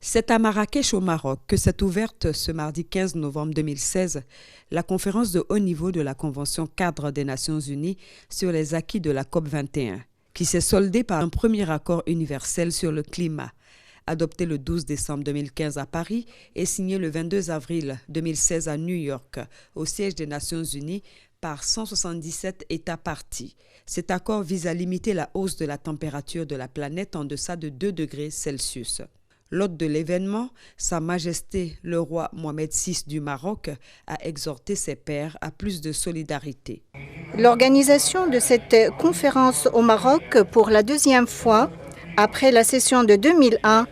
C'est à Marrakech au Maroc que s'est ouverte ce mardi 15 novembre 2016 la conférence de haut niveau de la Convention cadre des Nations Unies sur les acquis de la COP 21, qui s'est soldée par un premier accord universel sur le climat, adopté le 12 décembre 2015 à Paris et signé le 22 avril 2016 à New York, au siège des Nations Unies, par 177 États parties. Cet accord vise à limiter la hausse de la température de la planète en deçà de 2 degrés Celsius. L'hôte de l'événement, Sa Majesté le roi Mohamed VI du Maroc, a exhorté ses pairs à plus de solidarité. L'organisation de cette conférence au Maroc pour la deuxième fois, après la session de 2001,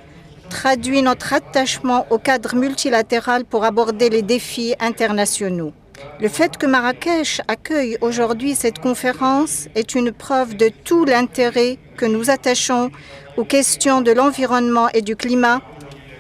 traduit notre attachement au cadre multilatéral pour aborder les défis internationaux. Le fait que Marrakech accueille aujourd'hui cette conférence est une preuve de tout l'intérêt que nous attachons aux questions de l'environnement et du climat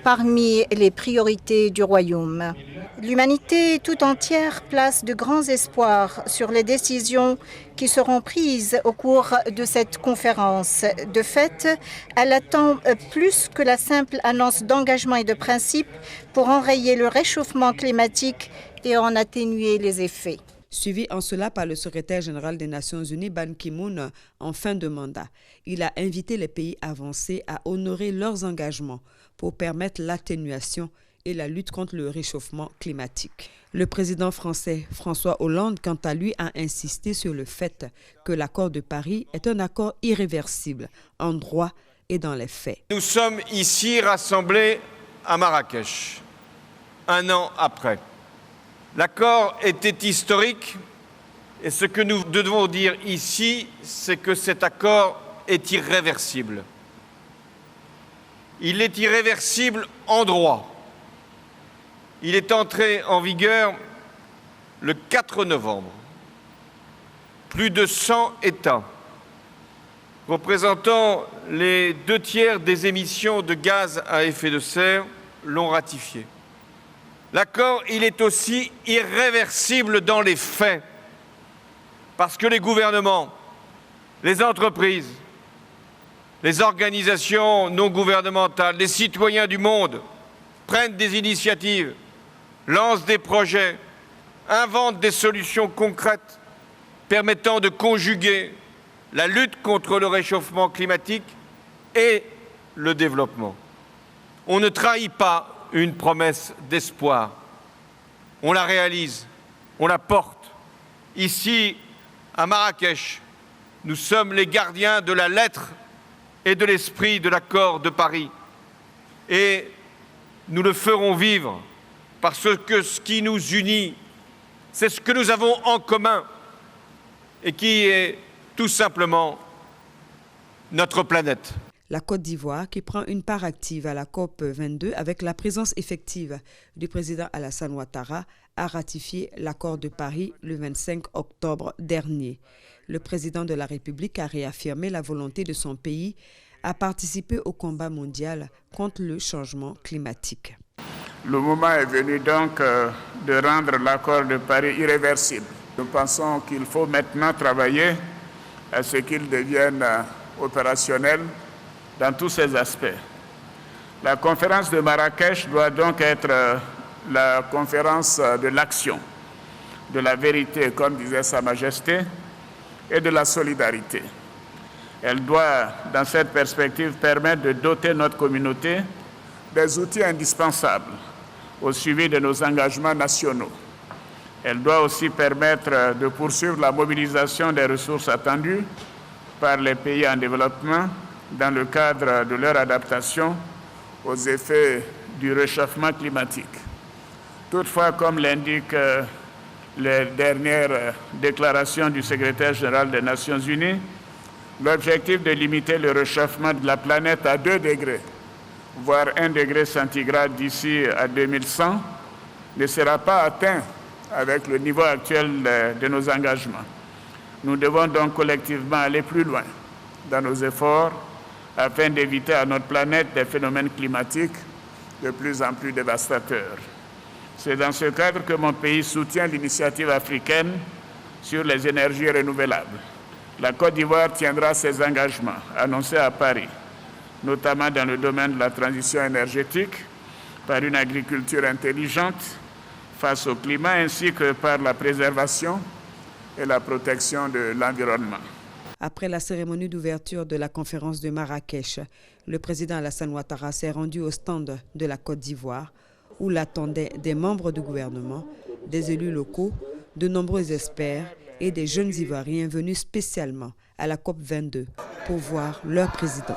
parmi les priorités du Royaume. L'humanité tout entière place de grands espoirs sur les décisions qui seront prises au cours de cette conférence. De fait, elle attend plus que la simple annonce d'engagement et de principe pour enrayer le réchauffement climatique et en atténuer les effets. Suivi en cela par le secrétaire général des Nations Unies, Ban Ki-moon, en fin de mandat. Il a invité les pays avancés à honorer leurs engagements pour permettre l'atténuation et la lutte contre le réchauffement climatique. Le président français François Hollande, quant à lui, a insisté sur le fait que l'accord de Paris est un accord irréversible en droit et dans les faits. Nous sommes ici rassemblés à Marrakech, un an après. L'accord était historique et ce que nous devons dire ici, c'est que cet accord est irréversible. Il est irréversible en droit. Il est entré en vigueur le 4 novembre. Plus de 100 États, représentant les 2/3 des émissions de gaz à effet de serre, l'ont ratifié. L'accord, il est aussi irréversible dans les faits, parce que les gouvernements, les entreprises, les organisations non gouvernementales, les citoyens du monde prennent des initiatives, lancent des projets, inventent des solutions concrètes permettant de conjuguer la lutte contre le réchauffement climatique et le développement. On ne trahit pas une promesse d'espoir. On la réalise, on la porte. Ici, à Marrakech, nous sommes les gardiens de la lettre et de l'esprit de l'accord de Paris. Et nous le ferons vivre parce que ce qui nous unit, c'est ce que nous avons en commun et qui est tout simplement notre planète. La Côte d'Ivoire, qui prend une part active à la COP 22 avec la présence effective du président Alassane Ouattara, a ratifié l'accord de Paris le 25 octobre dernier. Le président de la République a réaffirmé la volonté de son pays à participer au combat mondial contre le changement climatique. Le moment est venu donc de rendre l'accord de Paris irréversible. Nous pensons qu'il faut maintenant travailler à ce qu'il devienne opérationnel dans tous ses aspects. La conférence de Marrakech doit donc être la conférence de l'action, de la vérité, comme disait Sa Majesté, et de la solidarité. Elle doit, dans cette perspective, permettre de doter notre communauté des outils indispensables au suivi de nos engagements nationaux. Elle doit aussi permettre de poursuivre la mobilisation des ressources attendues par les pays en développement dans le cadre de leur adaptation aux effets du réchauffement climatique. Toutefois, comme l'indiquent les dernières déclarations du secrétaire général des Nations Unies, l'objectif de limiter le réchauffement de la planète à 2 degrés, voire 1 degré centigrade d'ici à 2100, ne sera pas atteint avec le niveau actuel de nos engagements. Nous devons donc collectivement aller plus loin dans nos efforts afin d'éviter à notre planète des phénomènes climatiques de plus en plus dévastateurs. C'est dans ce cadre que mon pays soutient l'initiative africaine sur les énergies renouvelables. La Côte d'Ivoire tiendra ses engagements annoncés à Paris notamment dans le domaine de la transition énergétique, par une agriculture intelligente face au climat, ainsi que par la préservation et la protection de l'environnement. Après la cérémonie d'ouverture de la conférence de Marrakech, le président Alassane Ouattara s'est rendu au stand de la Côte d'Ivoire, où l'attendaient des membres du gouvernement, des élus locaux, de nombreux experts et des jeunes Ivoiriens venus spécialement à la COP22 pour voir leur président.